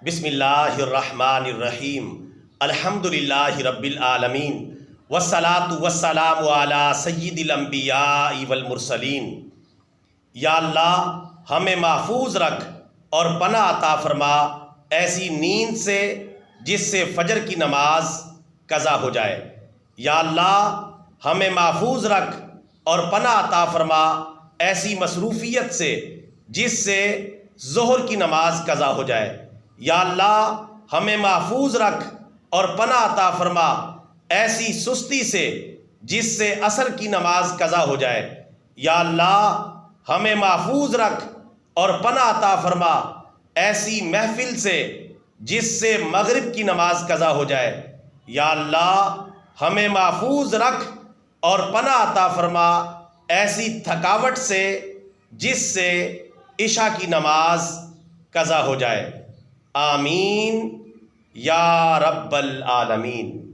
بسم اللہ الرحمن الرحیم الحمدللہ رب العالمین والصلاة والسلام علی سید الانبیاء والمرسلین۔ یا اللہ ہمیں محفوظ رکھ اور پناہ عطا فرما ایسی نیند سے جس سے فجر کی نماز قضا ہو جائے۔ یا اللہ ہمیں محفوظ رکھ اور پناہ عطا فرما ایسی مصروفیت سے جس سے ظہر کی نماز قضا ہو جائے۔ یا اللہ ہمیں محفوظ رکھ اور پناہ عطا فرما ایسی سستی سے جس سے عصر کی نماز قضا ہو جائے۔ یا اللہ ہمیں محفوظ رکھ اور پناہ عطا فرما ایسی محفل سے جس سے مغرب کی نماز قضا ہو جائے۔ یا اللہ ہمیں محفوظ رکھ اور پناہ عطا فرما ایسی تھکاوٹ سے جس سے عشاء کی نماز قضا ہو جائے۔ آمین یا رب العالمین۔